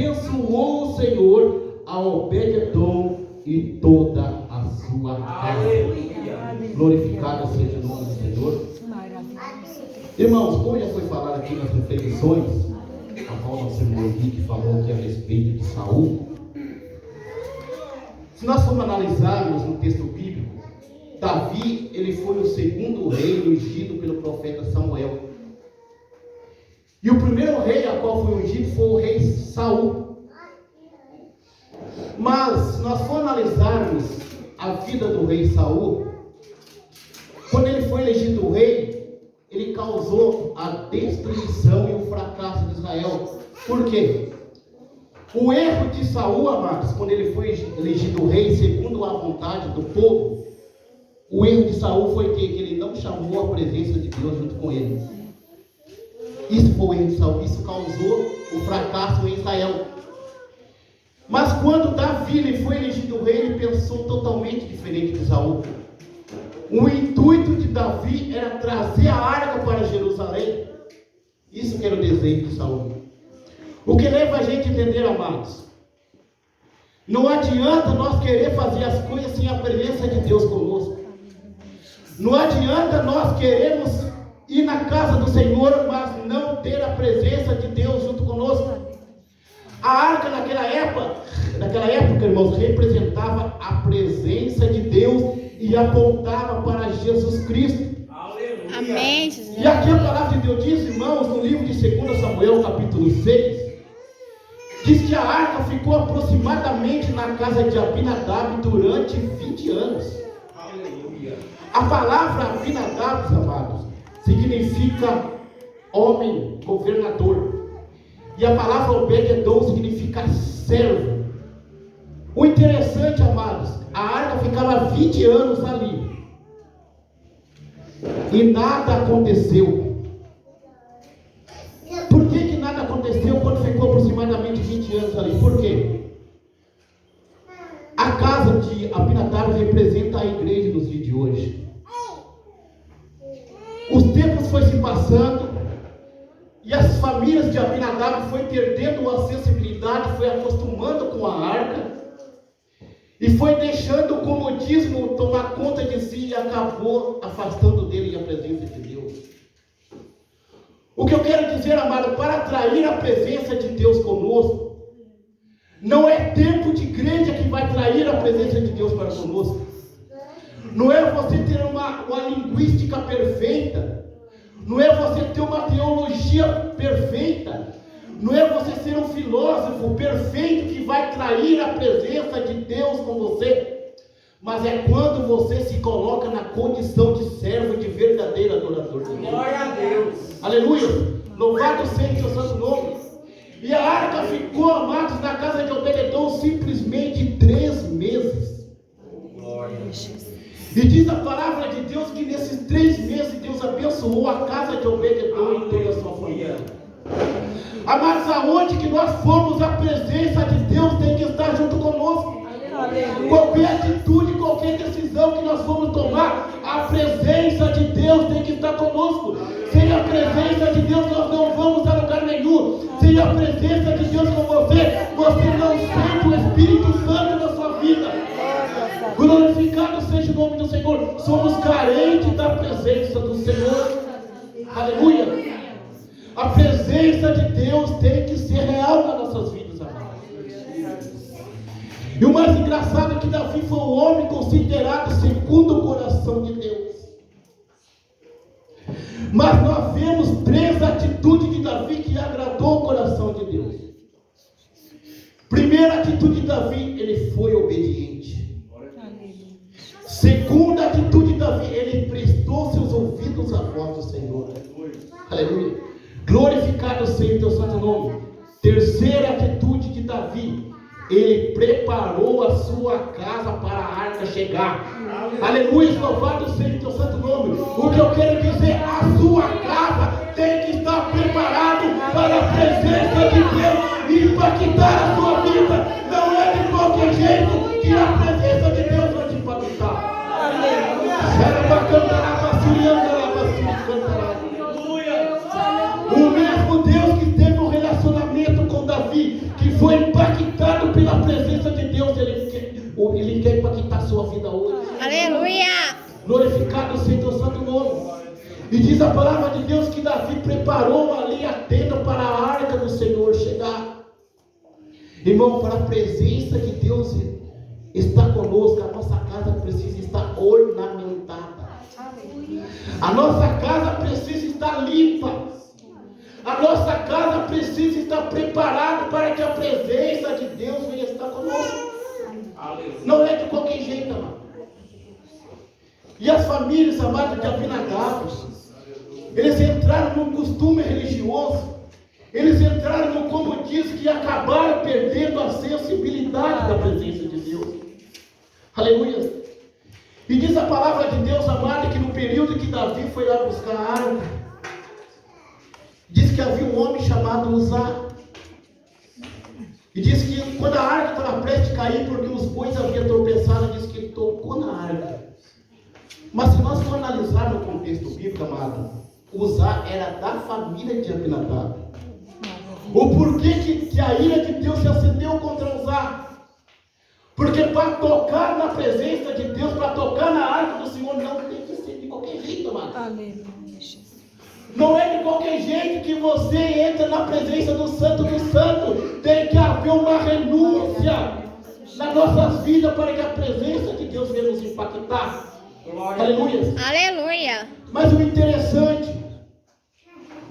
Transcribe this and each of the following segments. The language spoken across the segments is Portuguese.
abençoou o Senhor a Obed-edom e toda a sua casa. Glorificado seja o nome do Senhor. Irmãos, como já foi falado aqui nas reflexões, a qual nosso irmão Henrique falou aqui a respeito de Saul, se nós formos analisarmos no texto bíblico, Davi, ele foi o segundo rei ungido pelo profeta Samuel. E o primeiro rei a qual foi ungido foi o rei Saul. Mas, se nós formos analisarmos a vida do rei Saul, quando ele foi elegido rei, ele causou a destruição e o fracasso de Israel. Por quê? O erro de Saul, amados, quando ele foi elegido rei segundo a vontade do povo, o erro de Saul foi que ele não chamou a presença de Deus junto com ele. Isso foi o erro de Saul, isso causou o fracasso em Israel. Mas quando Davi ele foi elegido rei, ele pensou totalmente diferente de Saul. O intuito de Davi era trazer a arca para Jerusalém. Isso que era o desejo de Saul. O que leva a gente a entender, amados, não adianta nós querer fazer as coisas sem a presença de Deus conosco. Não adianta nós queremos ir na casa do Senhor, mas não ter a presença de Deus junto conosco. A arca naquela época, irmãos, representava a presença de Deus e apontava para Jesus Cristo. Aleluia. Amém. E aqui a palavra de Deus diz, irmãos, no livro de 2 Samuel, capítulo 6, diz que a arca ficou aproximadamente na casa de Abinadab durante 20 anos. Aleluia. A palavra Abinadab, amados, significa homem, governador. E a palavra Obed-edom significa servo. O interessante, amados, a arca ficava 20 anos ali. E nada aconteceu. Por que nada aconteceu quando ficou aproximadamente 20 anos ali? Por quê? A casa de Abinadab representa a igreja nos dias de hoje. Os tempos foram se passando e as famílias de Abinadab foi perdendo a sensibilidade, foi acostumando com a arca e foi deixando o comodismo tomar conta de si e acabou afastando dele a presença de Deus. O que eu quero dizer, amado, para atrair a presença de Deus conosco, não é tempo de igreja que vai atrair a presença de Deus para conosco. Não é você ter uma linguística perfeita. Não é você ter uma teologia perfeita. Não é você ser um filósofo perfeito que vai atrair a presença de Deus com você. Mas é quando você se coloca na condição de servo, de verdadeiro adorador de Deus. Glória a Deus. Aleluia. Louvado seja o seu santo nome. E a arca ficou, amados, na casa de Obed-edom simplesmente 3 meses. Glória a Deus. E diz a palavra de Deus que nesses 3 meses Deus abençoou a casa de Obed-edom e toda a sua família. Amados, aonde que nós formos, a presença de Deus tem que estar junto conosco. Aleluia. Qualquer atitude, qualquer decisão que nós formos tomar, a presença de Deus tem que estar conosco. Sem a presença de Deus nós não vamos a lugar nenhum. Sem a presença de Deus com você, você não sente o Espírito Santo na sua vida. Glorificado seja o nome do Senhor. Somos carentes da presença do Senhor. Aleluia. A presença de Deus tem que ser real nas nossas vidas, amados. E o mais engraçado é que Davi foi um homem considerado segundo o coração de Deus. Mas nós vemos 3 atitudes de Davi que agradou o coração de Deus. Primeira atitude de Davi, ele foi obediente. Segunda atitude de Davi, ele prestou seus ouvidos à voz do Senhor. Aleluia. Glorificado seja o teu santo nome. Terceira atitude de Davi, ele preparou a sua casa para a arca chegar. Aleluia, louvado seja o teu santo nome. O que eu quero dizer, a sua casa tem que estar preparado para a presença de Deus e impactar a sua vida. Não é de qualquer jeito que a presença de Deus vai te impactar. O mesmo Deus que teve um relacionamento com Davi, que foi impactado pela presença de Deus. Ele quer impactar a sua vida hoje. Aleluia. Glorificado seja o santo nome. E diz a palavra de Deus que Davi preparou ali a tenda para a arca do Senhor chegar. Irmão, para a presença de Deus está conosco, a nossa casa precisa estar ornamentada. A nossa casa precisa estar limpa. A nossa casa precisa estar preparada para que a presença de Deus venha estar conosco. Não é de qualquer jeito, amado. E as famílias, amadas, de Abinadab, eles entraram num costume religioso. Eles entraram no comodismo e acabaram perdendo a sensibilidade da presença de Deus. Aleluia. E diz a palavra de Deus, amada, que no período que Davi foi lá buscar a arca, diz que havia um homem chamado Uzá. E diz que quando a arca estava prestes a cair, porque os bois haviam tropeçado, diz que ele tocou na arca. Mas se nós for analisar no contexto bíblico, amado, Uzá era da família de Abinadab. O porquê que a ira de Deus se acendeu contra Uzá? Porque para tocar na presença de Deus, para tocar na arca do Senhor, não tem que ser de qualquer jeito, amado. Aleluia. Não é de qualquer jeito que você entra na presença do Santo do Santo. Tem que haver uma renúncia nas nossas vidas para que a presença de Deus venha nos impactar. Aleluia. Aleluia. Mas o interessante,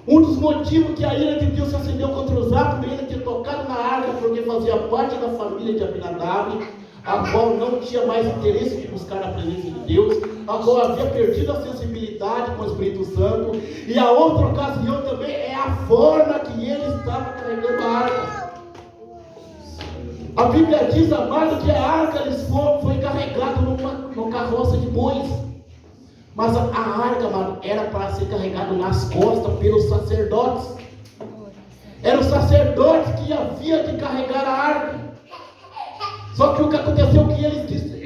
um dos motivos que a ira de Deus se acendeu contra Uzá, por ele ter tocado na arca, porque fazia parte da família de Abinadab, a qual não tinha mais interesse de buscar a presença de Deus, a qual havia perdido a sensibilidade com o Espírito Santo. E a outra ocasião também é a forma que ele estava carregando a arca. A Bíblia diz, amado, que a arca foi carregada numa carroça de bois. Mas a arca, amado, era para ser carregada nas costas pelos sacerdotes. Era o sacerdote que havia de carregar a arca. Só que o que aconteceu é que